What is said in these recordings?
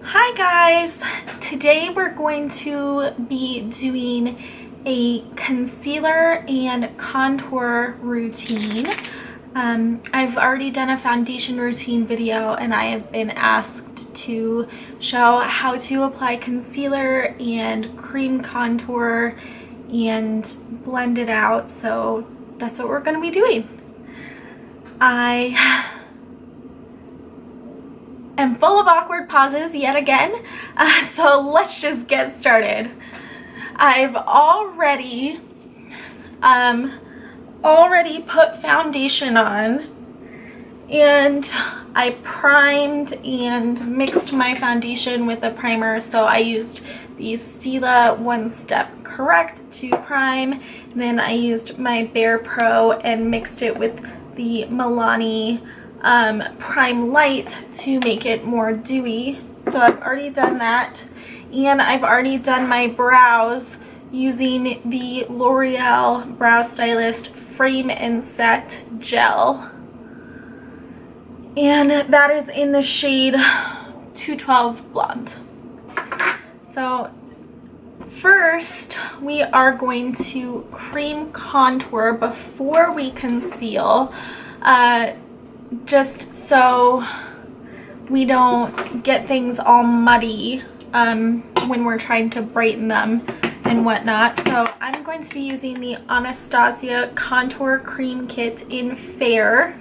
Hi guys! Today we're going to be doing a concealer and contour routine. I've already done a foundation routine video and I have been asked to show how to apply concealer and cream contour and blend it out, so that's what we're going to be doing. I am full of awkward pauses yet again, so let's just get started. I've already put foundation on, and I primed and mixed my foundation with a primer. So I used the Stila One Step Correct to prime, and then I used my Bare Pro and mixed it with the Milani Prime Light to make it more dewy. So I've already done that, and I've already done my brows using the L'Oreal Brow Stylist Frame and Set Gel, and that is in the shade 212 Blonde. So first we are going to cream contour before we conceal, just so we don't get things all muddy when we're trying to brighten them and whatnot. So I'm going to be using the Anastasia Contour Cream Kit in Fair,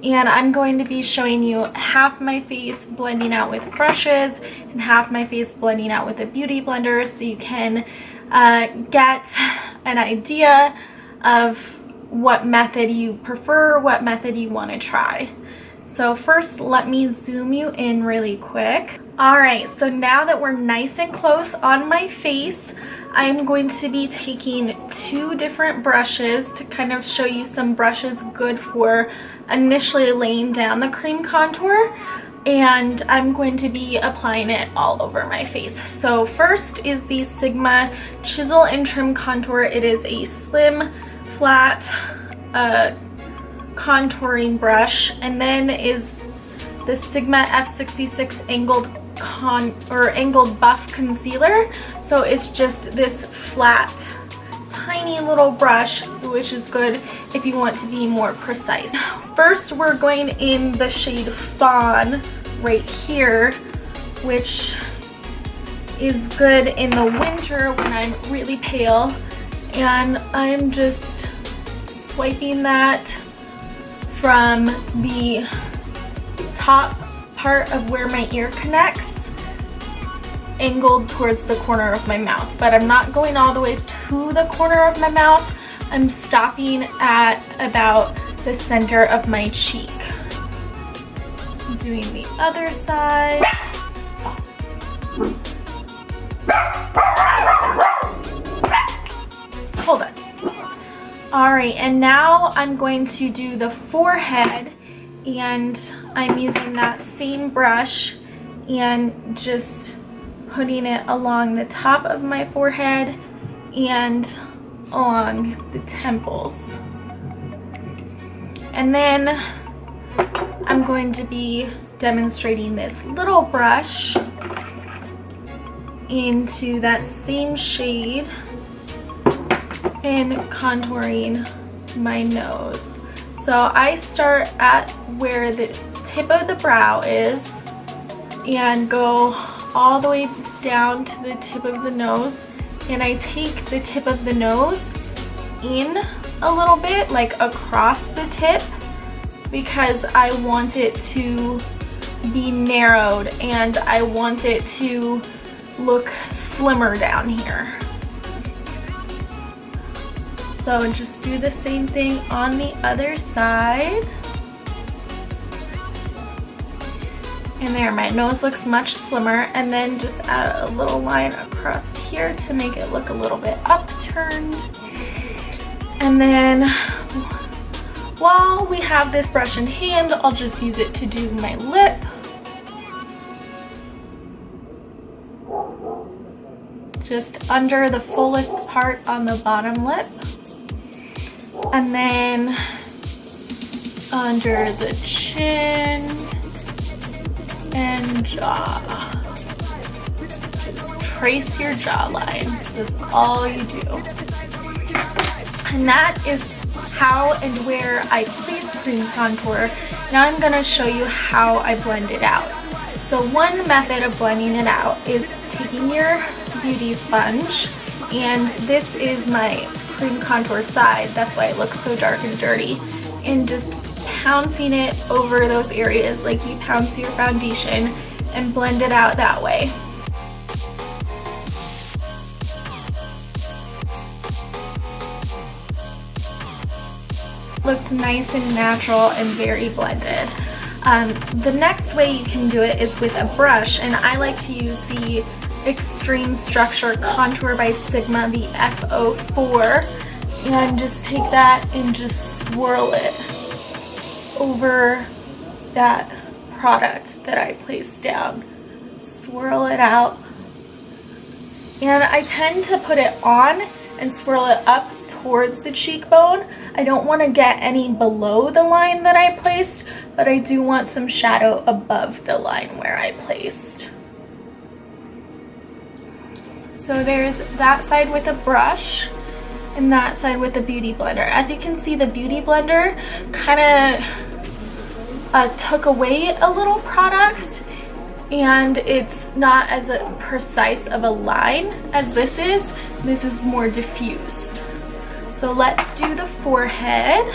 and I'm going to be showing you half my face blending out with brushes and half my face blending out with a beauty blender, so you can get an idea of what method you prefer, what method you want to try. So first, let me zoom you in really quick. Alright, so now that we're nice and close on my face, I'm going to be taking two different brushes to kind of show you some brushes good for initially laying down the cream contour, and I'm going to be applying it all over my face. So first is the Sigma Chisel and Trim Contour. It is a slim, flat contouring brush, and then is the Sigma F66 angled buff concealer. So it's just this flat, tiny little brush, which is good if you want to be more precise. First, we're going in the shade Fawn right here, which is good in the winter when I'm really pale, and I'm just swiping that from the top part of where my ear connects, angled towards the corner of my mouth. But I'm not going all the way to the corner of my mouth. I'm stopping at about the center of my cheek. Doing the other side. Hold on. Alright, and now I'm going to do the forehead, and I'm using that same brush and just putting it along the top of my forehead and along the temples. And then I'm going to be demonstrating this little brush into that same shade and contouring my nose. So I start at where the tip of the brow is and go all the way down to the tip of the nose, and I take the tip of the nose in a little bit, like across the tip, because I want it to be narrowed and I want it to look slimmer down here. So just do the same thing on the other side. And there, my nose looks much slimmer. And then just add a little line across here to make it look a little bit upturned. And then while we have this brush in hand, I'll just use it to do my lip. Just under the fullest part on the bottom lip. And then under the chin and jaw. trace your jawline. That's all you do. And that is how and where I place cream contour. Now I'm gonna show you how I blend it out. So one method of blending it out is taking your beauty sponge, and this is my cream contour side, that's why it looks so dark and dirty, and just pouncing it over those areas like you pounce your foundation and blend it out that way. Looks nice and natural and very blended. The next way you can do it is with a brush, and I like to use the Extreme Structure Contour by Sigma, the F04, and just take that and just swirl it over that product that I placed down. Swirl it out, and I tend to put it on and swirl it up towards the cheekbone. I don't want to get any below the line that I placed, but I do want some shadow above the line where I placed. So there's that side with a brush and that side with a beauty blender. As you can see, the beauty blender kind of took away a little product, and it's not as precise of a line as this is. This is more diffused. So let's do the forehead.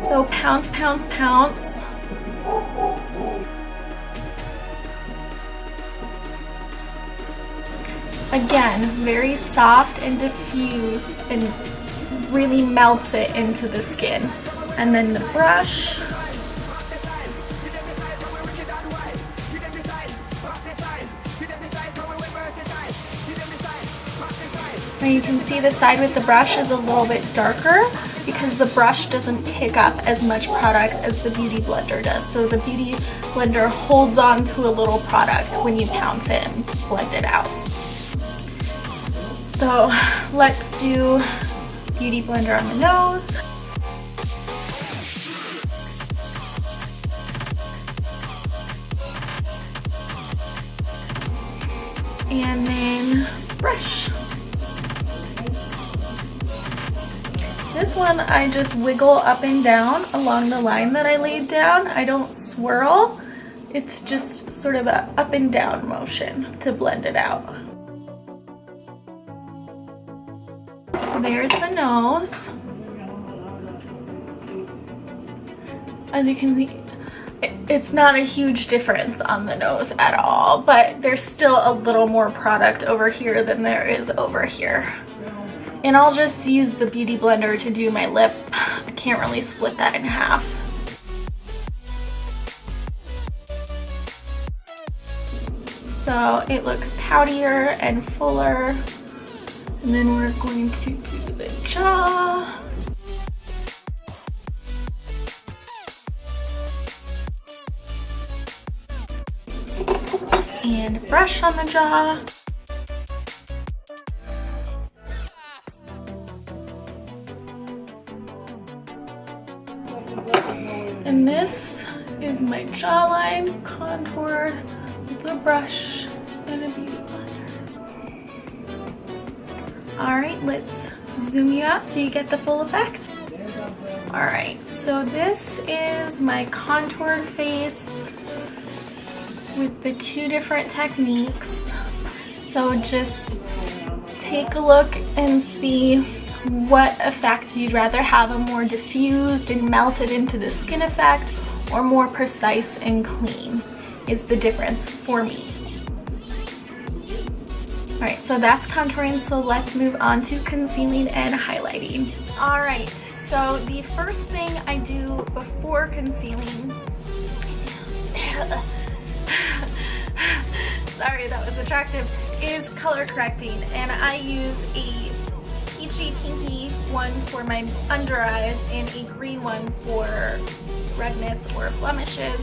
So pounce, pounce, pounce. Again, very soft and diffused and really melts it into the skin. And then the brush. Now you can see the side with the brush is a little bit darker because the brush doesn't pick up as much product as the beauty blender does. So the beauty blender holds on to a little product when you pounce it and blend it out. So let's do beauty blender on the nose. And then brush. This one I just wiggle up and down along the line that I laid down. I don't swirl. It's just sort of a up and down motion to blend it out. So there's the nose. As you can see, it's not a huge difference on the nose at all, but there's still a little more product over here than there is over here. And I'll just use the beauty blender to do my lip. I can't really split that in half. So it looks poutier and fuller. And then we're going to do the jaw. And brush on the jaw. And this is my jawline contoured with a brush and a beauty blender. Alright, let's zoom you out so you get the full effect. Alright, so this is my contoured face with the two different techniques. So just take a look and see what effect you'd rather have, a more diffused and melted into the skin effect, or more precise and clean is the difference for me. Alright, so that's contouring, so let's move on to concealing and highlighting. Alright, so the first thing I do before concealing, sorry that was attractive, is color correcting, and I use a peachy pinky one for my under eyes and a green one for redness or blemishes,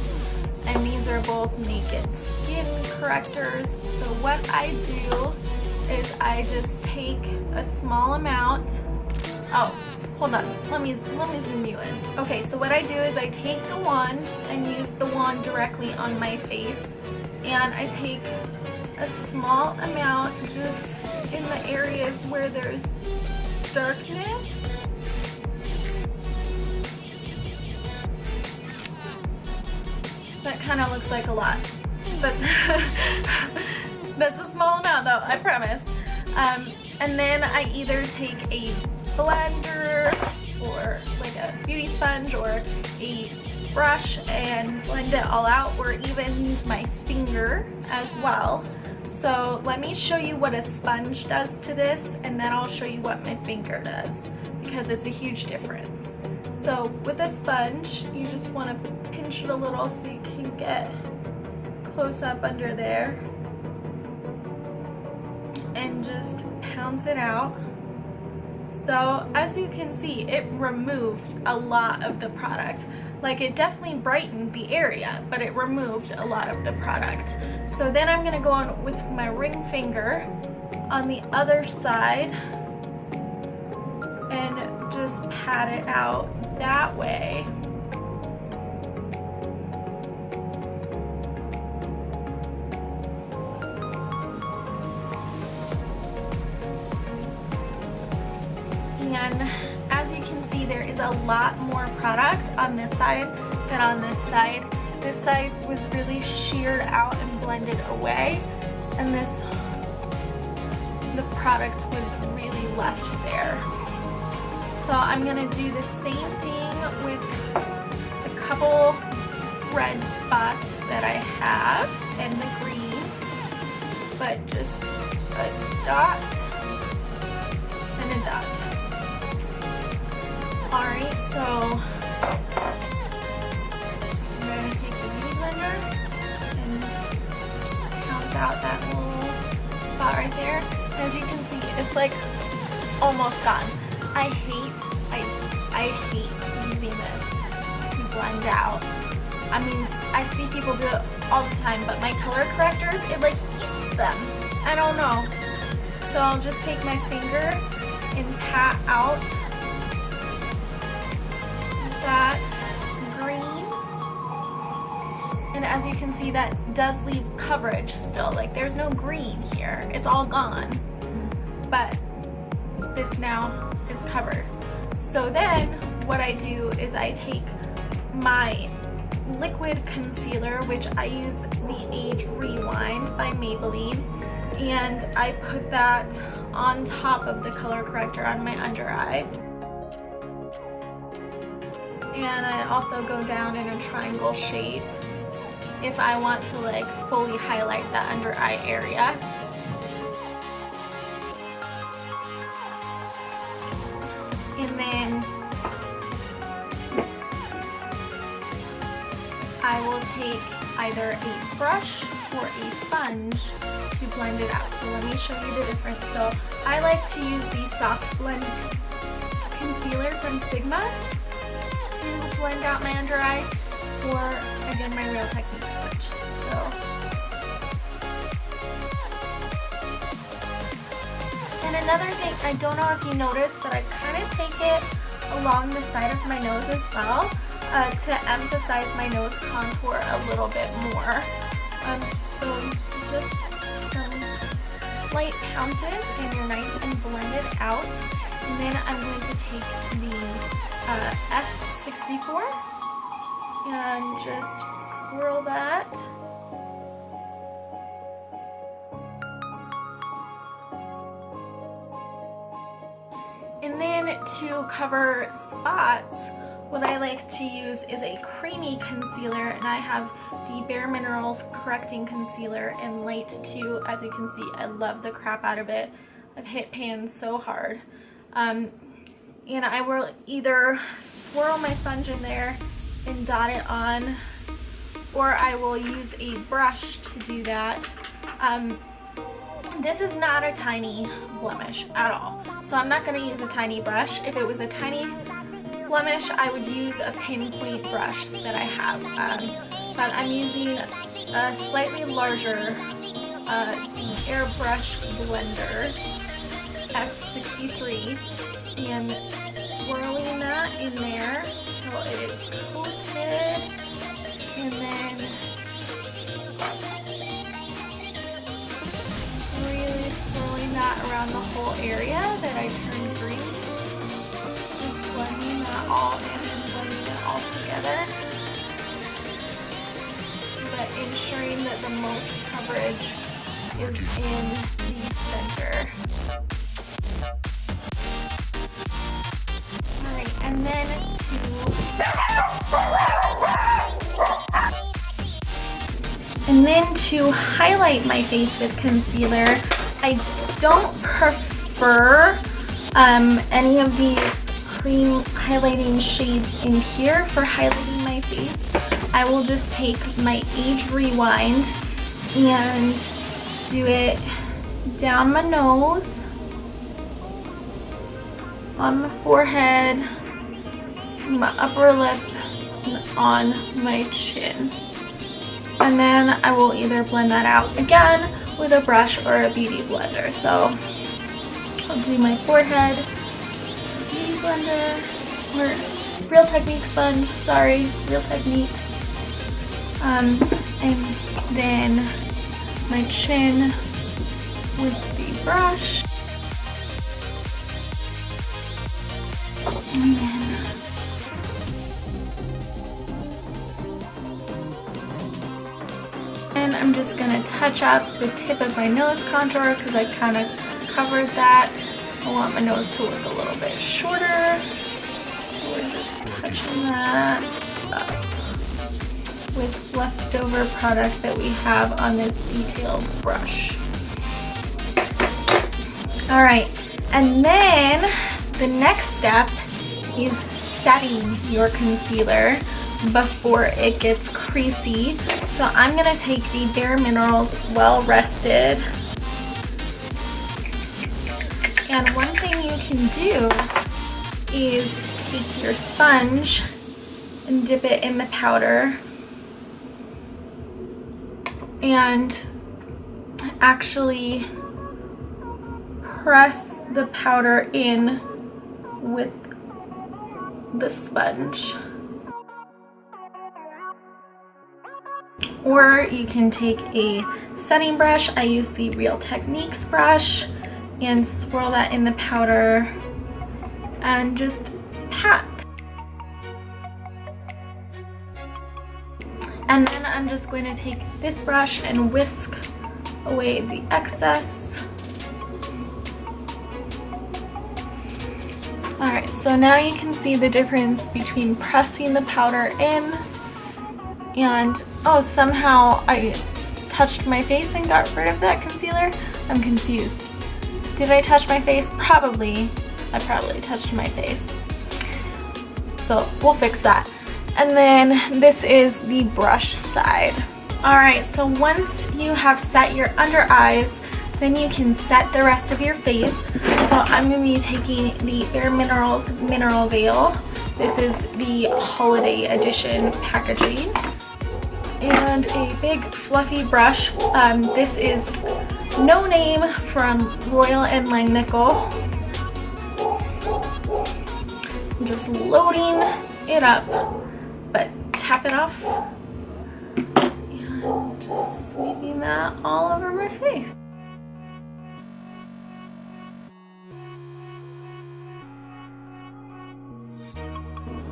and these are both naked skin correctors. So what I do is I just take a small amount. Oh, hold on, let me zoom you in. Okay, so what I do is I take the wand and use the wand directly on my face, and I take a small amount just in the areas where there's darkness. That kind of looks like a lot, but that's a small amount though, I promise. And then I either take a blender or like a beauty sponge or a brush and blend it all out, or even use my finger as well. So let me show you what a sponge does to this, and then I'll show you what my finger does, because it's a huge difference. So with a sponge, you just want to pinch it a little so you can get close up under there and just pounce it out. So as you can see, it removed a lot of the product. Like, it definitely brightened the area, but it removed a lot of the product. So then I'm gonna go on with my ring finger on the other side and just pat it out that way. And as you can see, there is a lot more product on this side than on this side. This side was really sheared out and blended away, and the product was really left there. So I'm gonna do the same thing with a couple red spots that I have and the green, but just a dot and a dot. Alright, so I'm going to take the beauty blender and count out that little spot right there. As you can see, it's like almost gone. I hate using this to blend out. I mean, I see people do it all the time, but my color correctors, it like eats them. I don't know. So I'll just take my finger and pat out that green, and as you can see, that does leave coverage still. Like, there's no green here, it's all gone, but this now is covered. So then what I do is I take my liquid concealer, which I use the Age Rewind by Maybelline, and I put that on top of the color corrector on my under eye. And I also go down in a triangle shape if I want to like fully highlight that under eye area. And then I will take either a brush or a sponge to blend it out. So let me show you the difference. So I like to use the Soft Blend Concealer from Sigma to blend out my under eye, or again my Real Technique sponge. So and another thing, I don't know if you noticed, but I kind of take it along the side of my nose as well to emphasize my nose contour a little bit more. So just some light pounces and you're nice and blended out. And then I'm going to take the F64 and just swirl that. And then to cover spots, what I like to use is a creamy concealer, and I have the Bare Minerals Correcting Concealer in Light 2. As you can see, I love the crap out of it. I've hit pan so hard. And I will either swirl my sponge in there and dot it on, or I will use a brush to do that. This is not a tiny blemish at all, so I'm not going to use a tiny brush. If it was a tiny blemish, I would use a pinpoint brush that I have, but I'm using a slightly larger airbrush blender, F63, and swirling that in there until it is coated, and then around the whole area that I turned green. Just blending that all in and blending it all together. But ensuring that the most coverage is in the center. Alright, and then to highlight my face with concealer, I don't prefer any of these cream highlighting shades in here for highlighting my face. I will just take my Age Rewind and do it down my nose, on my forehead, my upper lip, and on my chin. And then I will either blend that out again with a brush or a beauty blender. So I'll do my forehead, beauty blender, or Real Techniques sponge, sorry, Real Techniques. And then my chin with the brush. And I'm just gonna touch up the tip of my nose contour because I kind of covered that. I want my nose to look a little bit shorter. So we're just touching that up with leftover product that we have on this detailed brush. All right, and then the next step is setting your concealer before it gets creasy. So I'm gonna take the Bare Minerals Well Rested. And one thing you can do is take your sponge and dip it in the powder and actually press the powder in with the sponge. Or you can take a setting brush. I use the Real Techniques brush and swirl that in the powder and just pat. And then I'm just going to take this brush and whisk away the excess. Alright, so now you can see the difference between pressing the powder in and, oh, somehow I touched my face and got rid of that concealer? I'm confused. Did I touch my face? Probably. I probably touched my face. So we'll fix that. And then this is the brush side. Alright, so once you have set your under eyes, then you can set the rest of your face. So I'm going to be taking the Bare Minerals Mineral Veil. This is the holiday edition packaging. And a big fluffy brush. This is No Name from Royal and Langnickel. I'm just loading it up, but tap it off and just sweeping that all over my face.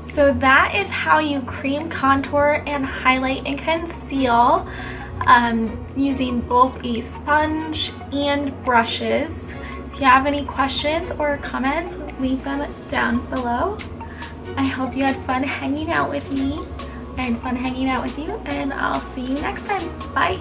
So that is how you cream contour and highlight and conceal using both a sponge and brushes. If you have any questions or comments, leave them down below. I hope you had fun hanging out with me. I had fun hanging out with you, and I'll see you next time. Bye!